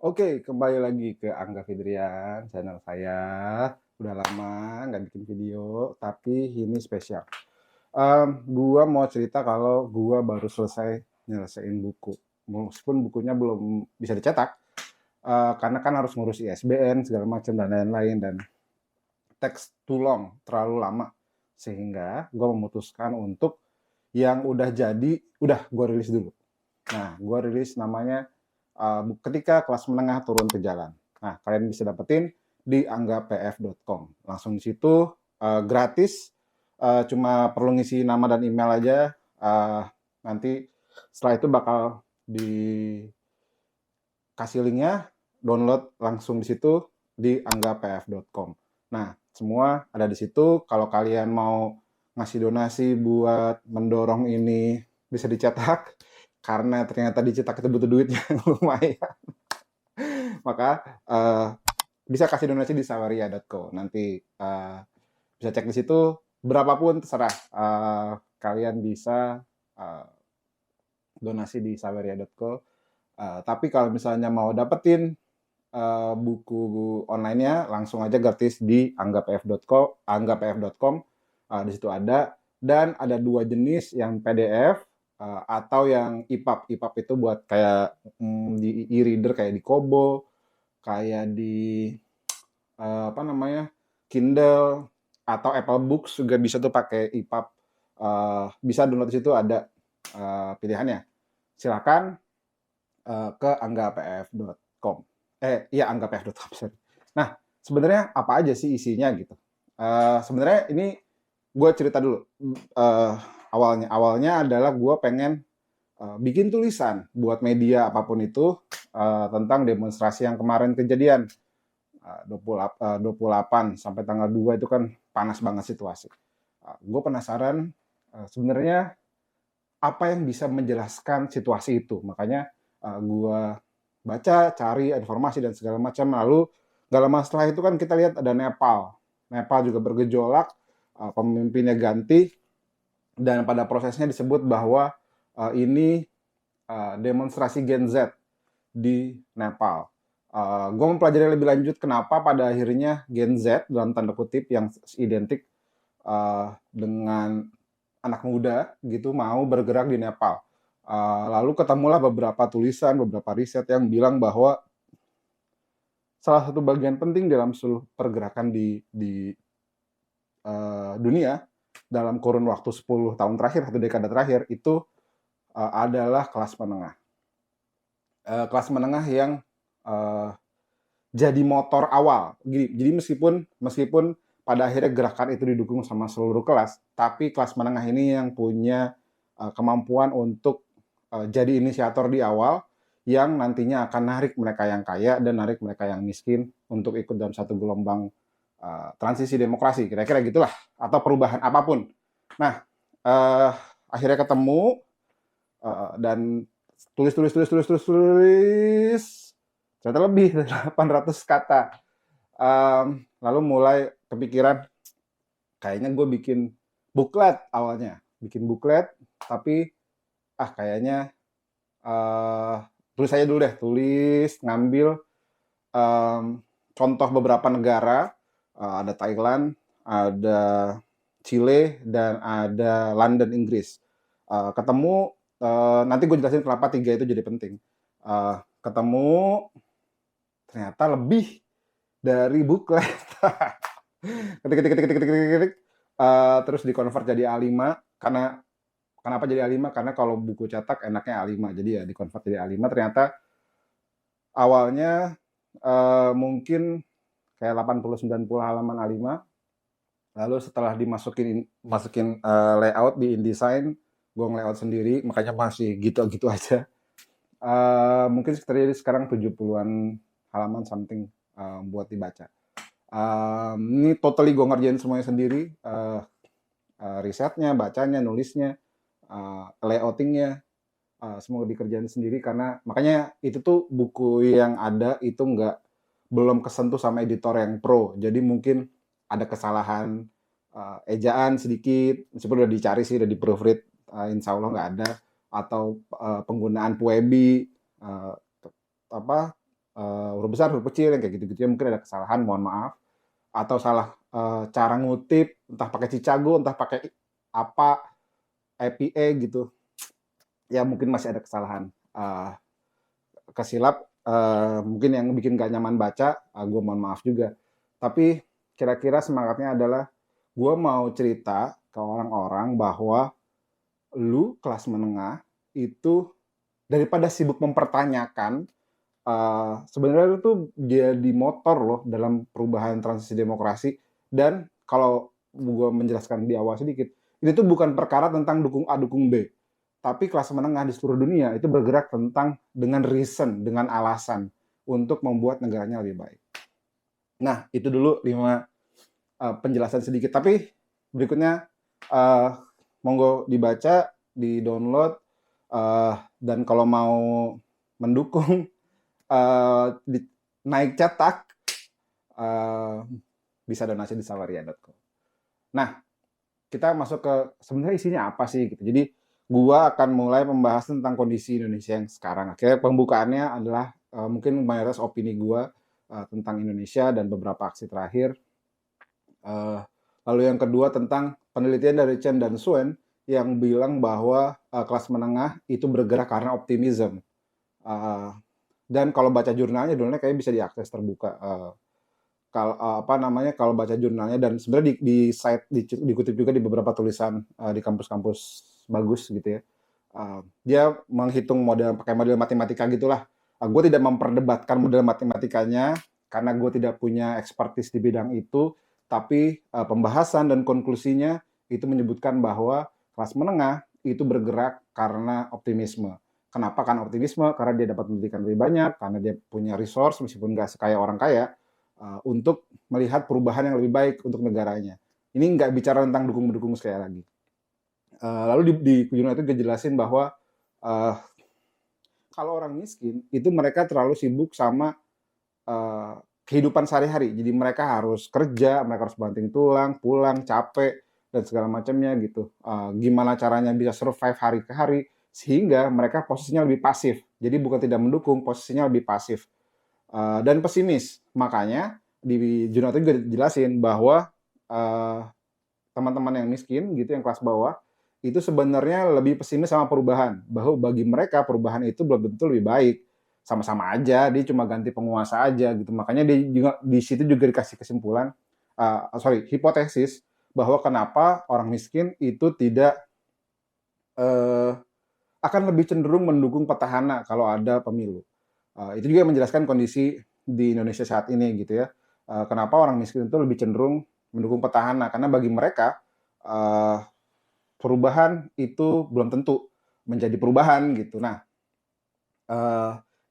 Oke, kembali lagi ke Angga Fidrian, channel saya. Udah lama nggak bikin video, tapi ini spesial. Gua mau cerita kalau gua baru selesai nyelesain buku. Meskipun bukunya belum bisa dicetak, karena kan harus ngurus ISBN segala macam dan lain-lain dan teks too long, terlalu lama. Sehingga gua memutuskan untuk yang udah jadi, udah gua rilis dulu. Nah, gua rilis namanya ketika kelas menengah turun ke jalan. Nah, kalian bisa dapetin di anggapf.com. Langsung di situ gratis, cuma perlu ngisi nama dan email aja. Uh, Nanti setelah itu bakal dikasih linknya, download langsung di situ di anggapf.com. Nah, semua ada di situ. Kalau kalian mau ngasih donasi buat mendorong ini bisa dicetak, karena ternyata dicetak itu butuh duitnya lumayan. Maka bisa kasih donasi di saweria.co. Nanti bisa cek di situ, berapapun terserah. Kalian bisa donasi di saweria.co. Tapi kalau misalnya mau dapetin buku online-nya, langsung aja gratis di anggapf.com. Di situ ada. Dan ada 2 jenis, yang PDF atau yang EPUB. EPUB itu buat kayak di e-reader, kayak di Kobo, kayak di apa namanya, Kindle atau Apple Books juga bisa tuh pakai EPUB. Bisa download di situ, ada pilihannya. Silakan ke anggapf.com. Iya, anggapf.com. Sorry. Nah, sebenarnya apa aja sih isinya gitu? Sebenarnya ini gue cerita dulu. Awalnya adalah gue pengen bikin tulisan buat media apapun itu tentang demonstrasi yang kemarin kejadian 28 sampai tanggal 2 itu kan panas banget situasi. Gue penasaran sebenarnya apa yang bisa menjelaskan situasi itu. Makanya gue baca, cari informasi dan segala macam. Lalu gak lama setelah itu kan kita lihat ada Nepal. Nepal juga bergejolak, pemimpinnya ganti, dan pada prosesnya disebut bahwa ini demonstrasi Gen Z di Nepal. Gue mempelajari lebih lanjut kenapa pada akhirnya Gen Z dalam tanda kutip yang identik dengan anak muda gitu mau bergerak di Nepal. Lalu ketemulah beberapa tulisan, beberapa riset yang bilang bahwa salah satu bagian penting dalam seluruh pergerakan di dunia dalam kurun waktu 10 tahun terakhir, 1 dekade terakhir, itu adalah kelas menengah. Kelas menengah yang uh, jadi motor awal. Jadi meskipun pada akhirnya gerakan itu didukung sama seluruh kelas, tapi kelas menengah ini yang punya kemampuan untuk jadi inisiator di awal, yang nantinya akan narik mereka yang kaya dan narik mereka yang miskin untuk ikut dalam satu gelombang transisi demokrasi, kira-kira gitulah, atau perubahan apapun. Nah, akhirnya ketemu dan tulis, ternyata lebih dari 800 kata. Lalu mulai kepikiran, kayaknya gue bikin buklet awalnya. Bikin buklet, tapi kayaknya tulis aja dulu deh. Tulis, ngambil contoh beberapa negara. Ada Thailand, ada Chile, dan ada London, Inggris. Ketemu, nanti gue jelasin kenapa 3 itu jadi penting. Ketemu, ternyata lebih dari buklet. Ketik, terus dikonvert jadi A5. Karena kenapa jadi A5? Karena kalau buku cetak enaknya A5, jadi ya dikonvert jadi A5. Ternyata awalnya mungkin kayak 80-90 halaman A5. Lalu setelah masukin layout di InDesign, gue nge-layout sendiri, makanya masih gitu-gitu aja. Mungkin sekitar sekarang 70-an halaman something buat dibaca. Ini totally gue ngerjain semuanya sendiri. Risetnya, bacanya, nulisnya, layoutingnya, semua dikerjain sendiri. Karena makanya itu tuh buku yang ada itu belum kesentuh sama editor yang pro. Jadi mungkin ada kesalahan ejaan sedikit, meskipun udah dicari sih, udah di proofread, insya Allah nggak ada. Atau penggunaan Puebi, apa huruf besar, huruf kecil, yang kayak gitu-gitu ya mungkin ada kesalahan, mohon maaf. Atau salah cara ngutip, entah pakai Chicago, entah pakai apa, IPA gitu, ya mungkin masih ada kesalahan. Kesilap, mungkin yang bikin gak nyaman baca, gue mohon maaf juga. Tapi kira-kira semangatnya adalah gue mau cerita ke orang-orang bahwa lu kelas menengah itu daripada sibuk mempertanyakan, sebenarnya itu jadi motor loh dalam perubahan transisi demokrasi. Dan kalau gue menjelaskan di awal sedikit, ini tuh bukan perkara tentang dukung A dukung B, tapi kelas menengah di seluruh dunia itu bergerak tentang dengan reason, dengan alasan untuk membuat negaranya lebih baik. Nah, itu dulu 5 penjelasan sedikit. Tapi berikutnya uh, monggo dibaca, di-download, dan kalau mau mendukung naik cetak, uh, bisa donasi di sawaria.com. Nah, kita masuk ke sebenarnya isinya apa sih gitu. Jadi gua akan mulai membahas tentang kondisi Indonesia yang sekarang. Akhirnya pembukaannya adalah mungkin mayoritas opini gua tentang Indonesia dan beberapa aksi terakhir. Lalu yang kedua tentang penelitian dari Chen dan Swen yang bilang bahwa kelas menengah itu bergerak karena optimism. Dan kalau baca jurnalnya kayak bisa diakses terbuka. Kalau apa namanya, kalau baca jurnalnya, dan sebenarnya di site dikutip juga di beberapa tulisan di kampus-kampus bagus gitu ya. Dia menghitung pakai model matematika gitulah. Gue tidak memperdebatkan model matematikanya karena gue tidak punya expertise di bidang itu, tapi pembahasan dan konklusinya itu menyebutkan bahwa kelas menengah itu bergerak karena optimisme. Kenapa? Karena optimisme, karena dia dapat pendidikan lebih banyak, karena dia punya resource meskipun nggak sekaya orang kaya, untuk melihat perubahan yang lebih baik untuk negaranya. Ini nggak bicara tentang dukung-mendukung sekali lagi. Lalu di jurnal itu dijelasin bahwa uh, kalau orang miskin itu mereka terlalu sibuk sama kehidupan sehari-hari. Jadi mereka harus kerja, mereka harus banting tulang, pulang capek dan segala macamnya gitu. Gimana caranya bisa survive hari ke hari sehingga mereka posisinya lebih pasif. Jadi bukan tidak mendukung, posisinya lebih pasif. Dan pesimis. Makanya di jurnal itu juga dijelasin bahwa teman-teman yang miskin gitu, yang kelas bawah, itu sebenarnya lebih pesimis sama perubahan. Bahwa bagi mereka perubahan itu belum tentu lebih baik. Sama-sama aja, dia cuma ganti penguasa aja gitu. Makanya dia juga di situ juga dikasih kesimpulan, hipotesis bahwa kenapa orang miskin itu tidak akan lebih cenderung mendukung petahana kalau ada pemilu. Itu juga menjelaskan kondisi di Indonesia saat ini gitu ya. Kenapa orang miskin itu lebih cenderung mendukung petahana, karena bagi mereka perubahan itu belum tentu menjadi perubahan gitu. Nah,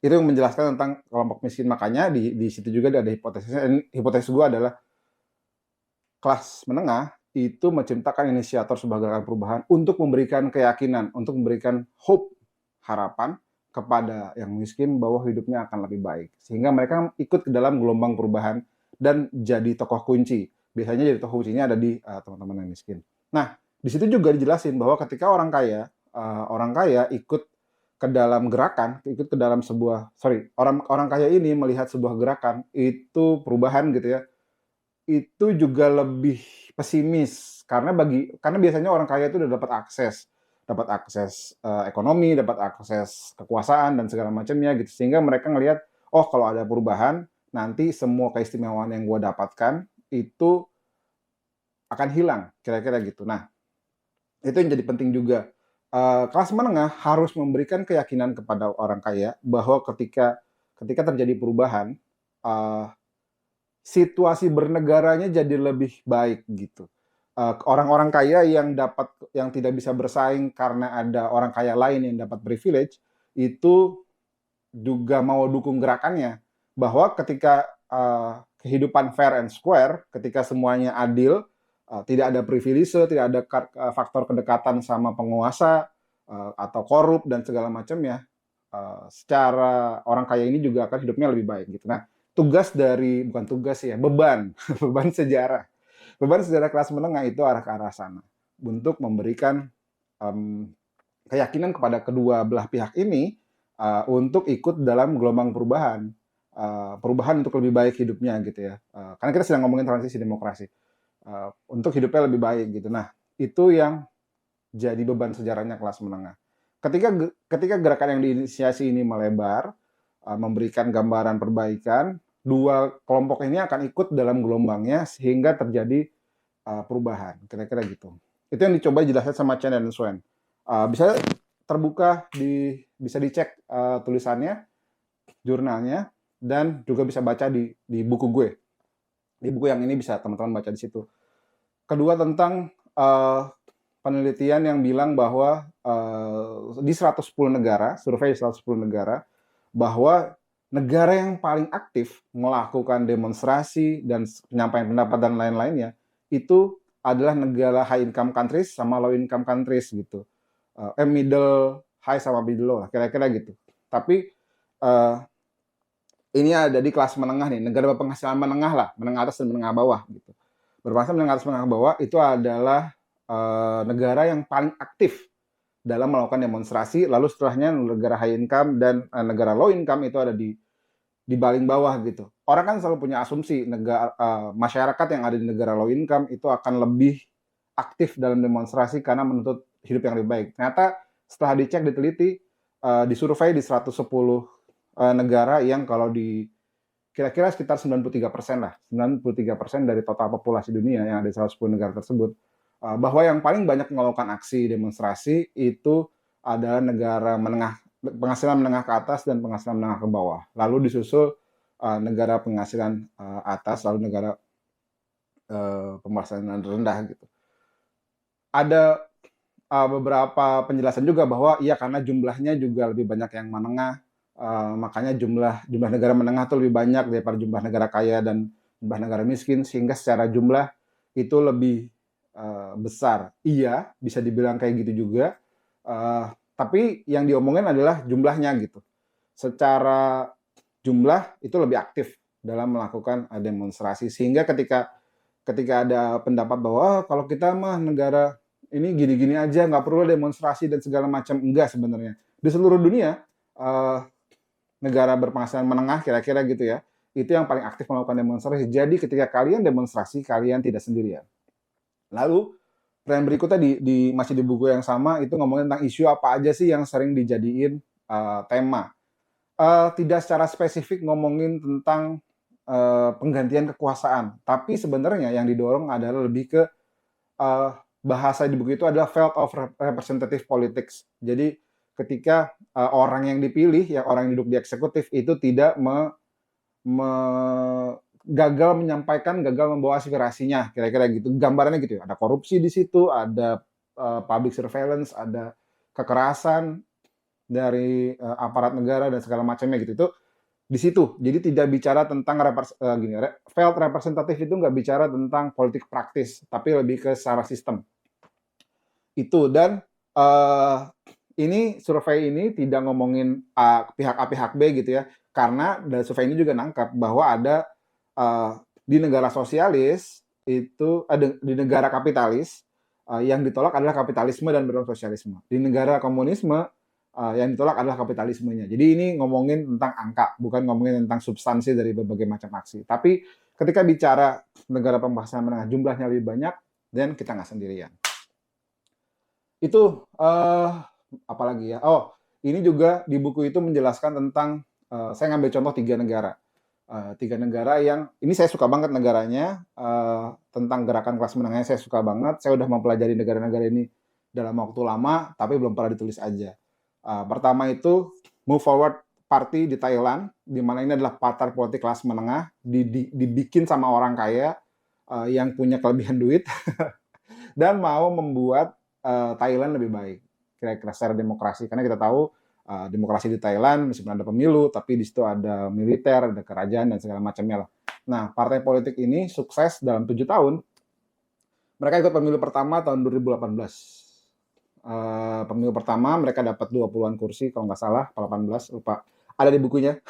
itu yang menjelaskan tentang kelompok miskin. Makanya di situ juga ada hipotesisnya. Hipotesis gue adalah kelas menengah itu menciptakan inisiator sebuah gerakan perubahan untuk memberikan keyakinan, untuk memberikan hope, harapan kepada yang miskin bahwa hidupnya akan lebih baik. Sehingga mereka ikut ke dalam gelombang perubahan dan jadi tokoh kunci. Biasanya jadi tokoh kuncinya ada di teman-teman yang miskin. Nah, di situ juga dijelasin bahwa ketika orang kaya ikut ke dalam gerakan, ikut ke dalam orang kaya ini melihat sebuah gerakan itu perubahan gitu ya, itu juga lebih pesimis karena biasanya orang kaya itu udah dapat akses ekonomi, dapat akses kekuasaan dan segala macamnya gitu, sehingga mereka ngelihat, oh kalau ada perubahan nanti semua keistimewaan yang gue dapatkan itu akan hilang, kira-kira gitu. Nah, itu yang jadi penting juga. Kelas menengah harus memberikan keyakinan kepada orang kaya bahwa ketika terjadi perubahan, situasi bernegaranya jadi lebih baik gitu. Orang-orang kaya yang tidak bisa bersaing karena ada orang kaya lain yang dapat privilege itu juga mau dukung gerakannya, bahwa ketika kehidupan fair and square, ketika semuanya adil, tidak ada privilege, tidak ada faktor kedekatan sama penguasa atau korup dan segala macamnya, secara orang kaya ini juga akan hidupnya lebih baik gitu. Nah, bukan tugas ya, beban beban sejarah kelas menengah itu arah ke arah sana untuk memberikan keyakinan kepada kedua belah pihak ini untuk ikut dalam gelombang perubahan. perubahan untuk lebih baik hidupnya gitu ya. Karena kita sedang ngomongin transisi demokrasi. Untuk hidupnya lebih baik gitu. Nah, itu yang jadi beban sejarahnya kelas menengah. Ketika gerakan yang diinisiasi ini melebar, memberikan gambaran perbaikan, dua kelompok ini akan ikut dalam gelombangnya sehingga terjadi perubahan, kira-kira gitu. Itu yang dicoba dijelaskan sama Chen dan Swen. Bisa terbuka bisa dicek tulisannya, jurnalnya, dan juga bisa baca di buku gue. Di buku yang ini bisa teman-teman baca di situ. Kedua tentang penelitian yang bilang bahwa di 110 negara, survei di 110 negara, bahwa negara yang paling aktif melakukan demonstrasi dan penyampaian pendapat dan lain-lainnya itu adalah negara high income countries sama low income countries gitu. Middle high sama middle low lah, kira-kira gitu. Tapi ini ada di kelas menengah nih, negara berpenghasilan menengah lah, menengah atas dan menengah bawah gitu. Berpenghasilan menengah atas menengah bawah itu adalah negara yang paling aktif dalam melakukan demonstrasi, lalu setelahnya negara high income dan negara low income itu ada di paling bawah gitu. Orang kan selalu punya asumsi masyarakat yang ada di negara low income itu akan lebih aktif dalam demonstrasi karena menuntut hidup yang lebih baik. Ternyata setelah dicek, diteliti, disurvei di 110 negara yang kalau kira-kira sekitar 93% lah, 93% dari total populasi dunia yang ada di 110 negara tersebut, bahwa yang paling banyak melakukan aksi demonstrasi itu adalah negara penghasilan menengah ke atas dan penghasilan menengah ke bawah. Lalu disusul negara penghasilan atas, lalu negara penghasilan rendah gitu. Ada beberapa penjelasan juga bahwa iya karena jumlahnya juga lebih banyak yang menengah, makanya jumlah negara menengah itu lebih banyak daripada jumlah negara kaya dan jumlah negara miskin, sehingga secara jumlah itu lebih besar. Iya, bisa dibilang kayak gitu juga. Tapi yang diomongin adalah jumlahnya gitu. Secara jumlah itu lebih aktif dalam melakukan demonstrasi, sehingga ketika ada pendapat bahwa kalau kita mah negara ini gini-gini aja, nggak perlu demonstrasi dan segala macam, enggak sebenarnya. Di seluruh dunia, negara berpenghasilan menengah kira-kira gitu ya, itu yang paling aktif melakukan demonstrasi. Jadi ketika kalian demonstrasi, kalian tidak sendirian. Lalu pertanyaan berikutnya masih di buku yang sama itu ngomongin tentang isu apa aja sih yang sering dijadiin tema. Tidak secara spesifik ngomongin tentang penggantian kekuasaan, tapi sebenarnya yang didorong adalah lebih ke bahasa di buku itu adalah field of representative politics. Jadi ketika orang yang dipilih, orang yang duduk di eksekutif itu tidak gagal menyampaikan, gagal membawa aspirasinya, kira-kira gitu. Gambarannya gitu ya. Ada korupsi di situ, ada public surveillance, ada kekerasan dari aparat negara dan segala macamnya gitu. Itu di situ. Jadi tidak bicara tentang field representative itu nggak bicara tentang politik praktis, tapi lebih ke secara sistem. Itu dan ini survei ini tidak ngomongin pihak A pihak B gitu ya, karena dari survei ini juga nangkap bahwa ada di negara sosialis itu ada di negara kapitalis yang ditolak adalah kapitalisme dan bukan sosialisme. Di negara komunisme yang ditolak adalah kapitalismenya. Jadi ini ngomongin tentang angka, bukan ngomongin tentang substansi dari berbagai macam aksi. Tapi ketika bicara negara penghasilan menengah jumlahnya lebih banyak, dan kita nggak sendirian. Itu apalagi ya? Oh, ini juga di buku itu menjelaskan tentang saya ngambil contoh 3 negara. 3 negara yang ini saya suka banget negaranya, tentang gerakan kelas menengahnya saya suka banget. Saya udah mempelajari negara-negara ini dalam waktu lama, tapi belum pernah ditulis aja. Pertama itu Move Forward Party di Thailand, di mana ini adalah partai politik kelas menengah, dibikin sama orang kaya yang punya kelebihan duit dan mau membuat Thailand lebih baik, kira-kira secara demokrasi. Karena kita tahu demokrasi di Thailand meskipun ada pemilu, tapi di situ ada militer, ada kerajaan dan segala macamnya lah. Nah, partai politik ini sukses dalam 7 tahun. Mereka ikut pemilu pertama tahun 2018. Pemilu pertama mereka dapat 20-an kursi kalau nggak salah, 18 lupa. Ada di bukunya.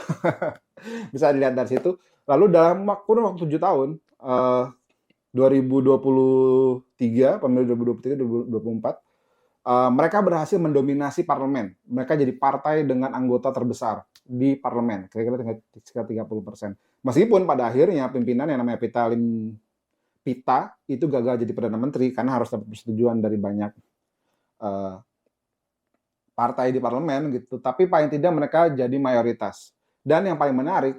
Bisa dilihat dari situ. Lalu dalam waktu 7 tahun 2023, pemilu 2023 2024 Mereka berhasil mendominasi parlemen. Mereka jadi partai dengan anggota terbesar di parlemen, kira-kira sekitar 30%. Meskipun pada akhirnya pimpinan yang namanya Pita itu gagal jadi Perdana Menteri karena harus dapat persetujuan dari banyak uh, partai di parlemen gitu. Tapi paling tidak mereka jadi mayoritas. Dan yang paling menarik,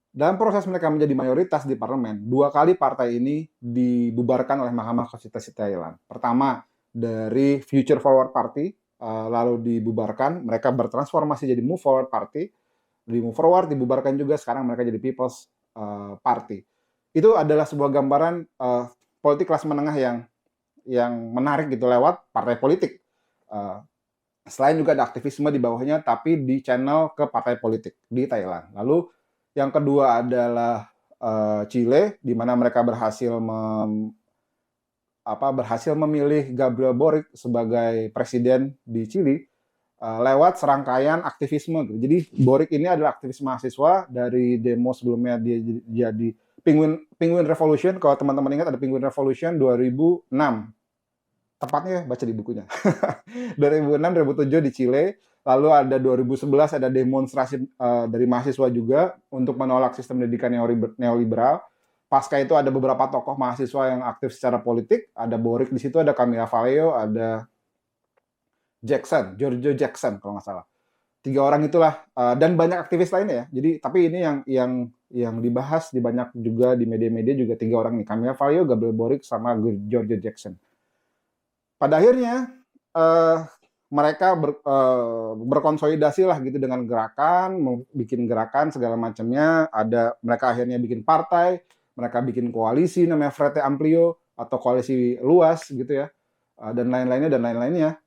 dalam proses mereka menjadi mayoritas di parlemen, 2 kali partai ini dibubarkan oleh Mahkamah Konstitusi Thailand. Pertama, dari Future Forward Party, lalu dibubarkan, mereka bertransformasi jadi Move Forward Party, di Move Forward dibubarkan juga, sekarang mereka jadi People's Party. Itu adalah sebuah gambaran politik kelas menengah yang menarik gitu lewat partai politik. Selain juga ada aktivisme di bawahnya, tapi di channel ke partai politik di Thailand. Lalu yang kedua adalah Chile, di mana mereka berhasil memilih Gabriel Boric sebagai presiden di Chile lewat serangkaian aktivisme. Jadi Boric ini adalah aktivis mahasiswa dari demo sebelumnya dia jadi Penguin Revolution. Kalau teman-teman ingat ada Penguin Revolution 2006. Tepatnya baca di bukunya. 2006-2007 di Chile. Lalu ada 2011 ada demonstrasi dari mahasiswa juga untuk menolak sistem pendidikan neoliberal. Pasca itu ada beberapa tokoh mahasiswa yang aktif secara politik. Ada Boric di situ, ada Camila Valeo, ada Giorgio Jackson kalau nggak salah. 3 orang itulah dan banyak aktivis lainnya ya. Jadi tapi ini yang dibahas di banyak juga di media-media juga 3 orang nih, Camila Valeo, Gabriel Boric sama Giorgio Jackson. Pada akhirnya mereka berkonsolidasi lah gitu dengan gerakan, bikin gerakan segala macamnya. Mereka akhirnya bikin partai, mereka bikin koalisi namanya Frente Amplio atau koalisi luas gitu ya, dan lain-lainnya.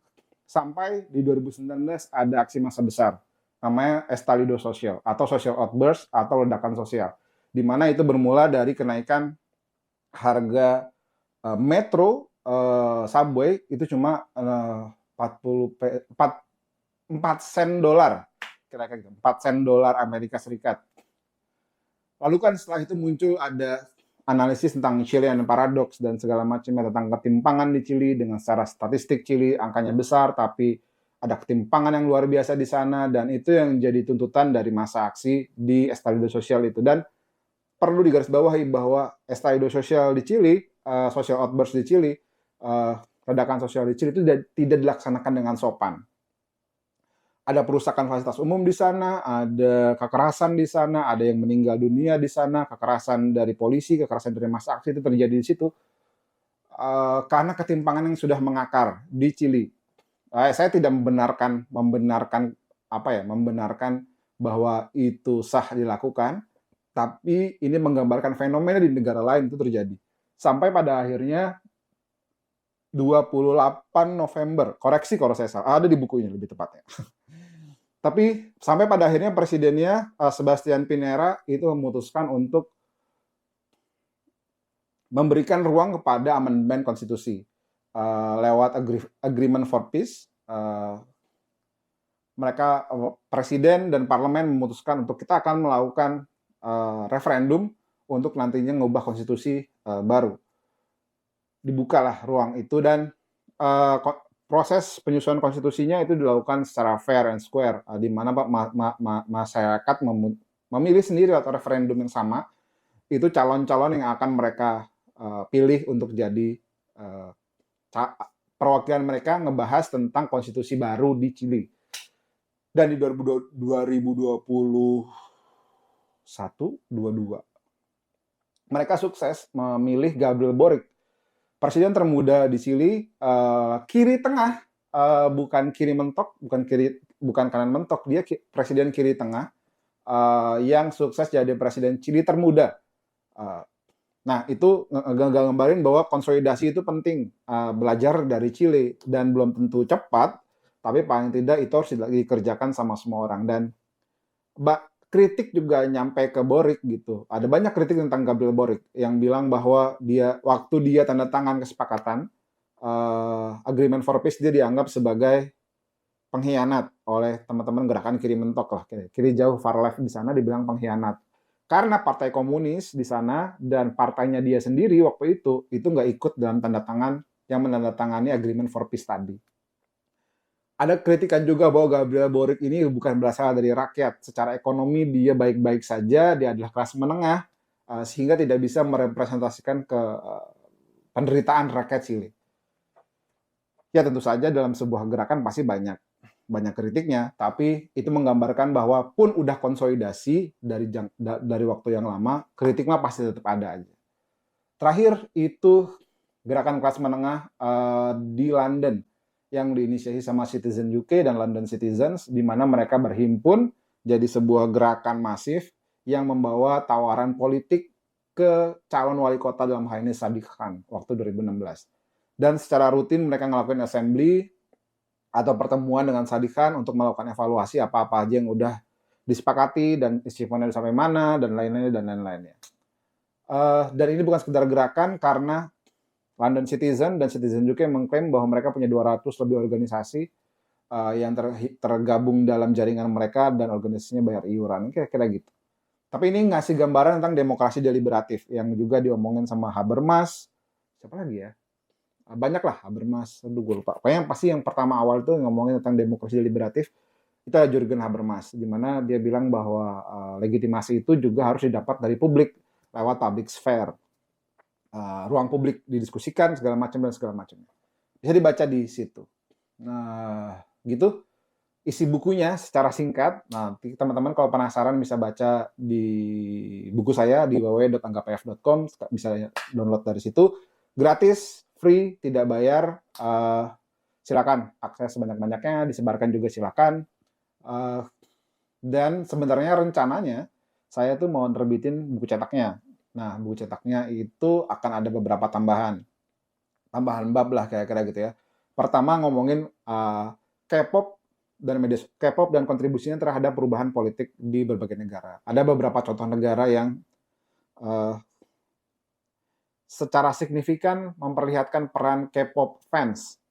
Sampai di 2019 ada aksi massa besar namanya Estalido Social atau Social Outburst atau ledakan sosial, di mana itu bermula dari kenaikan harga metro subway itu cuma 4 sen dolar, kira-kira 4 sen dolar Amerika Serikat. Lalu kan setelah itu muncul ada analisis tentang Chilean paradox dan segala macamnya tentang ketimpangan di Chile dengan secara statistik Chile angkanya besar tapi ada ketimpangan yang luar biasa di sana, dan itu yang jadi tuntutan dari masa aksi di Estalido Social itu. Dan perlu digarisbawahi bahwa Estalido Social di Chile, social outburst di Chile, ledakan sosial di Chile itu tidak dilaksanakan dengan sopan. Ada perusakan fasilitas umum di sana, ada kekerasan di sana, ada yang meninggal dunia di sana, kekerasan dari polisi, kekerasan dari massa aksi itu terjadi di situ karena ketimpangan yang sudah mengakar di Chile. Saya tidak membenarkan bahwa itu sah dilakukan, tapi ini menggambarkan fenomena di negara lain itu terjadi. Sampai pada akhirnya 28 November, koreksi kalau saya salah, ada di bukunya lebih tepatnya. Tapi sampai pada akhirnya presidennya Sebastian Pinera itu memutuskan untuk memberikan ruang kepada amandemen konstitusi lewat Agreement for Peace. Mereka presiden dan parlemen memutuskan untuk kita akan melakukan referendum untuk nantinya mengubah konstitusi baru. Dibukalah ruang itu dan proses penyusunan konstitusinya itu dilakukan secara fair and square, di mana masyarakat memilih sendiri atau referendum yang sama itu calon-calon yang akan mereka pilih untuk jadi perwakilan mereka ngebahas tentang konstitusi baru di Chile. Dan di 2021-22 mereka sukses memilih Gabriel Boric, presiden termuda di Chile, kiri tengah, bukan kiri mentok, bukan kanan mentok, dia presiden kiri tengah yang sukses jadi presiden Chile termuda. Nah, itu ngegambarin bahwa konsolidasi itu penting, belajar dari Chile, dan belum tentu cepat, tapi paling tidak itu harus dikerjakan sama semua orang. Dan kritik juga nyampe ke Boric gitu. Ada banyak kritik tentang Gabriel Boric yang bilang bahwa waktu dia tanda tangan kesepakatan Agreement for Peace, dia dianggap sebagai pengkhianat oleh teman-teman gerakan kiri mentok lah, kiri jauh far left di sana dibilang pengkhianat. Karena Partai Komunis di sana dan partainya dia sendiri waktu itu nggak ikut dalam tanda tangan yang menandatangani Agreement for Peace tadi. Ada kritikan juga bahwa Gabriel Boric ini bukan berasal dari rakyat. Secara ekonomi dia baik-baik saja, dia adalah kelas menengah, sehingga tidak bisa merepresentasikan ke penderitaan rakyat Chile. Ya tentu saja dalam sebuah gerakan pasti banyak banyak kritiknya, tapi itu menggambarkan bahwa pun udah konsolidasi dari waktu yang lama, kritik mah pasti tetap ada aja. Terakhir itu gerakan kelas menengah di London yang diinisiasi sama Citizen UK dan London Citizens, di mana mereka berhimpun jadi sebuah gerakan masif yang membawa tawaran politik ke calon wali kota dalam hal ini Sadiq Khan waktu 2016. Dan secara rutin mereka ngelakuin assembly atau pertemuan dengan Sadiq Khan untuk melakukan evaluasi apa-apa aja yang udah disepakati dan achievementnya sampai mana dan lain-lainnya dan lain-lainnya. Dan ini bukan sekedar gerakan karena London Citizen dan Citizen UK mengklaim bahwa mereka punya 200 lebih organisasi yang tergabung dalam jaringan mereka dan organisasinya bayar iuran, kira-kira gitu. Tapi ini ngasih gambaran tentang demokrasi deliberatif yang juga diomongin sama Habermas. Siapa lagi ya? Banyak lah Habermas, aduh gue lupa. Pokoknya yang pasti yang pertama awal itu ngomongin tentang demokrasi deliberatif, itu ada Jurgen Habermas, di mana dia bilang bahwa legitimasi itu juga harus didapat dari publik lewat public sphere. Ruang publik didiskusikan segala macam dan segala macam. Bisa dibaca di situ. Nah, gitu isi bukunya secara singkat. Nanti teman-teman kalau penasaran bisa baca di buku saya di www.anggapf.com, bisa download dari situ. Gratis, free, tidak bayar. Silakan akses sebanyak-banyaknya, disebarkan juga silakan. Dan sebenarnya rencananya saya tuh mau nerbitin buku cetaknya. Nah, buku cetaknya itu akan ada beberapa tambahan bab lah kira-kira gitu ya. Pertama ngomongin K-pop dan kontribusinya terhadap perubahan politik di berbagai negara. Ada beberapa contoh negara yang secara signifikan memperlihatkan peran K-pop fans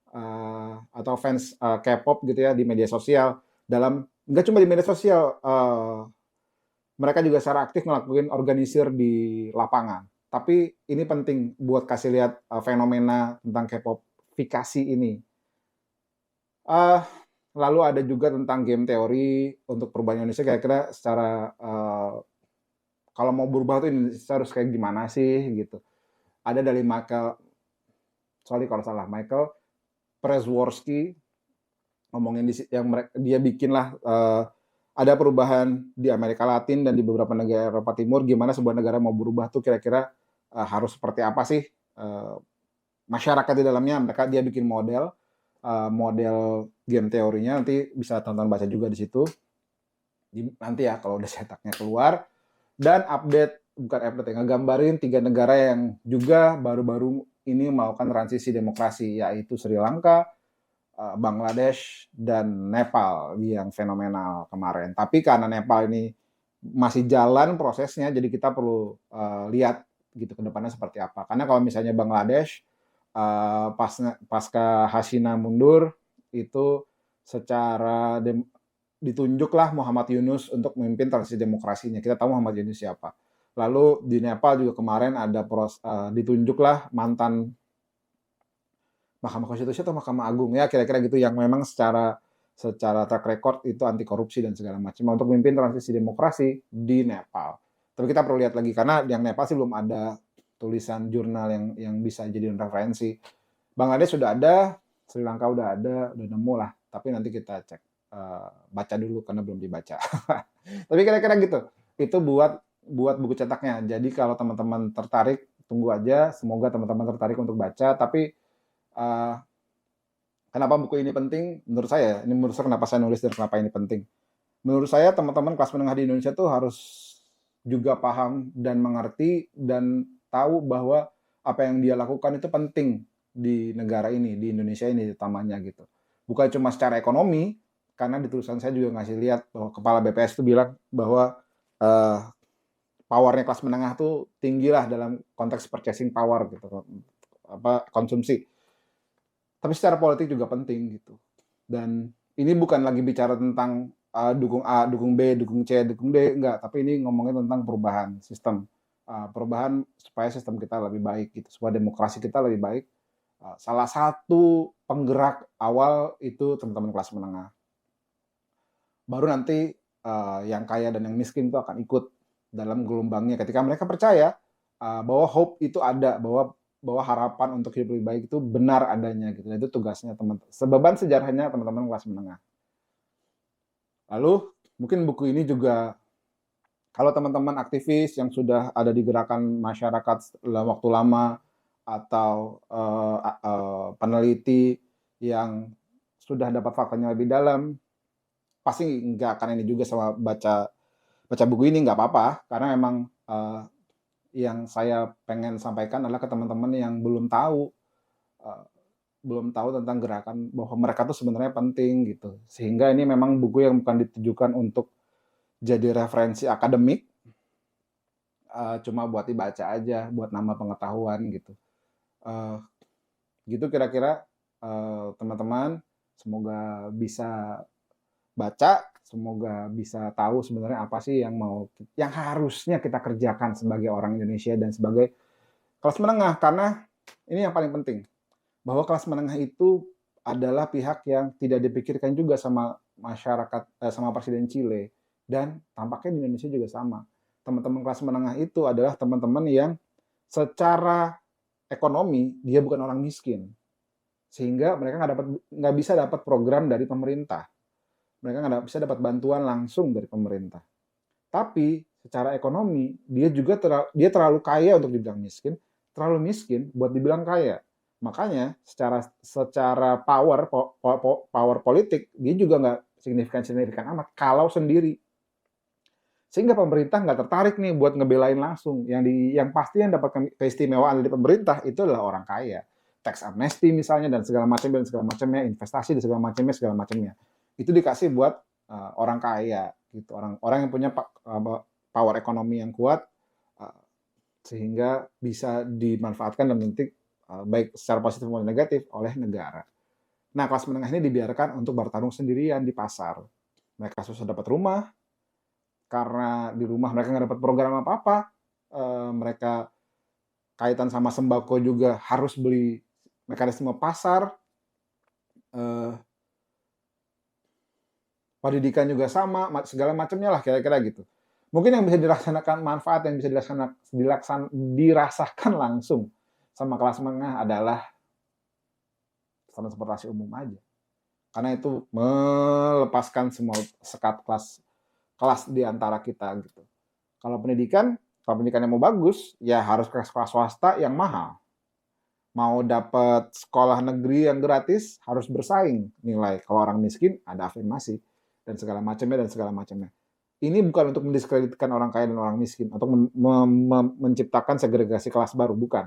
atau fans K-pop gitu ya di media sosial, dalam nggak cuma di media sosial, mereka juga secara aktif ngelakuin organisir di lapangan. Tapi ini penting buat kasih lihat fenomena tentang K-popifikasi ini. Lalu ada juga tentang game teori untuk perubahan Indonesia, kira-kira secara kalau mau berubah tuh Indonesia harus kayak gimana sih gitu. Ada dari Michael Przeworski ngomongin yang dia bikin lah ada perubahan di Amerika Latin dan di beberapa negara Eropa Timur, gimana sebuah negara mau berubah tuh kira-kira harus seperti apa sih masyarakat di dalamnya. Dia bikin model game teorinya, nanti bisa tonton baca juga di situ. Nanti ya kalau udah cetaknya keluar. Dan ngegambarin 3 negara yang juga baru-baru ini melakukan transisi demokrasi, yaitu Sri Lanka, Bangladesh, dan Nepal yang fenomenal kemarin. Tapi karena Nepal ini masih jalan prosesnya, jadi kita perlu lihat gitu ke depannya seperti apa. Karena kalau misalnya Bangladesh pasca Hasina mundur, itu secara ditunjuklah Muhammad Yunus untuk memimpin transisi demokrasinya. Kita tahu Muhammad Yunus siapa. Lalu di Nepal juga kemarin ada ditunjuklah mantan Mahkamah Konstitusi atau Mahkamah Agung ya, kira-kira gitu, yang memang secara track record itu anti korupsi dan segala macam untuk memimpin transisi demokrasi di Nepal. Tapi kita perlu lihat lagi karena yang Nepal sih belum ada tulisan jurnal yang bisa jadi referensi. Bangladesh sudah ada, Sri Lanka udah ada, udah nemu lah. Tapi nanti kita cek baca dulu karena belum dibaca. Tapi kira-kira gitu. Itu buat buku cetaknya. Jadi kalau teman-teman tertarik, tunggu aja. Semoga teman-teman tertarik untuk baca. Tapi kenapa buku ini penting? Menurut saya kenapa saya nulis dan kenapa ini penting. Menurut saya teman-teman kelas menengah di Indonesia tuh harus juga paham dan mengerti dan tahu bahwa apa yang dia lakukan itu penting di negara ini, di Indonesia ini utamanya gitu. Bukan cuma secara ekonomi, karena di tulisan saya juga ngasih lihat bahwa Kepala BPS itu bilang bahwa powernya kelas menengah tuh tinggi lah dalam konteks purchasing power gitu, konsumsi. Tapi secara politik juga penting gitu. Dan ini bukan lagi bicara tentang dukung A, dukung B, dukung C, dukung D, enggak. Tapi ini ngomongin tentang perubahan sistem. Perubahan supaya sistem kita lebih baik gitu, supaya demokrasi kita lebih baik. Salah satu penggerak awal itu teman-teman kelas menengah. Baru nanti yang kaya dan yang miskin itu akan ikut dalam gelombangnya ketika mereka percaya bahwa hope itu ada, bahwa harapan untuk hidup lebih baik itu benar adanya gitu. Itu tugasnya teman-teman. Sebeban sejarahnya teman-teman kelas menengah. Lalu mungkin buku ini juga kalau teman-teman aktivis yang sudah ada di gerakan masyarakat dalam waktu lama atau peneliti yang sudah dapat faktanya lebih dalam, pasti nggak akan ini juga sama baca buku ini, nggak apa-apa karena memang yang saya pengen sampaikan adalah ke teman-teman yang uh, belum tahu tentang gerakan bahwa mereka tuh sebenarnya penting gitu, sehingga ini memang buku yang bukan ditujukan untuk jadi referensi akademik, cuma buat dibaca aja buat nambah pengetahuan gitu. uh, gitu kira-kira teman-teman, semoga bisa baca, semoga bisa tahu sebenarnya apa sih yang harusnya kita kerjakan sebagai orang Indonesia dan sebagai kelas menengah, karena ini yang paling penting bahwa kelas menengah itu adalah pihak yang tidak dipikirkan juga sama masyarakat, sama Presiden Chile, dan tampaknya di Indonesia juga sama. Teman-teman kelas menengah itu adalah teman-teman yang secara ekonomi dia bukan orang miskin, sehingga mereka nggak bisa dapat program dari pemerintah, mereka nggak bisa dapat bantuan langsung dari pemerintah. Tapi secara ekonomi dia terlalu kaya untuk dibilang miskin, terlalu miskin buat dibilang kaya. Makanya secara power politik dia juga nggak signifikan amat kalau sendiri. Sehingga pemerintah nggak tertarik nih buat ngebelain langsung. Yang pasti yang dapat keistimewaan dari pemerintah itu adalah orang kaya. Tax amnesty misalnya dan segala macamnya, investasi dan segala macamnya. Itu dikasih buat orang kaya gitu, orang yang punya power ekonomi yang kuat, sehingga bisa dimanfaatkan dan nanti baik secara positif maupun negatif oleh negara. Nah, kelas menengah ini dibiarkan untuk bertarung sendirian di pasar. Mereka susah dapat rumah, karena di rumah mereka nggak dapat program apa-apa. Mereka kaitan sama sembako juga harus beli mekanisme pasar. Pendidikan juga sama, segala macamnya lah kira-kira gitu. Mungkin yang bisa dirasakan manfaat yang bisa dirasakan langsung sama kelas menengah adalah transportasi umum aja. Karena itu melepaskan semua sekat kelas di antara kita gitu. Kalau pendidikannya mau bagus, ya harus ke sekolah swasta yang mahal. Mau dapat sekolah negeri yang gratis, harus bersaing nilai. Kalau orang miskin, ada afirmasi dan segala macamnya. Ini bukan untuk mendiskreditkan orang kaya dan orang miskin, atau menciptakan segregasi kelas baru, bukan.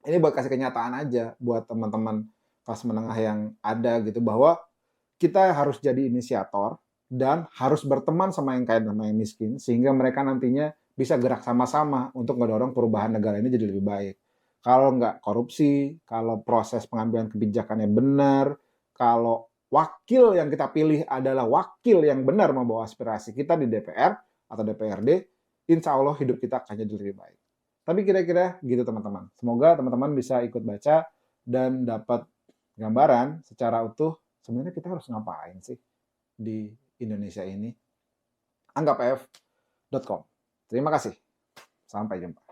Ini buat kasih kenyataan aja buat teman-teman kelas menengah yang ada gitu, bahwa kita harus jadi inisiator dan harus berteman sama yang kaya dan yang miskin, sehingga mereka nantinya bisa gerak sama-sama untuk mendorong perubahan negara ini jadi lebih baik. Kalau nggak korupsi, kalau proses pengambilan kebijakannya benar, kalau wakil yang kita pilih adalah wakil yang benar membawa aspirasi kita di DPR atau DPRD, insya Allah hidup kita akan jadi lebih baik. Tapi kira-kira gitu teman-teman. Semoga teman-teman bisa ikut baca dan dapat gambaran secara utuh sebenarnya kita harus ngapain sih di Indonesia ini. Anggapf.com. Terima kasih. Sampai jumpa.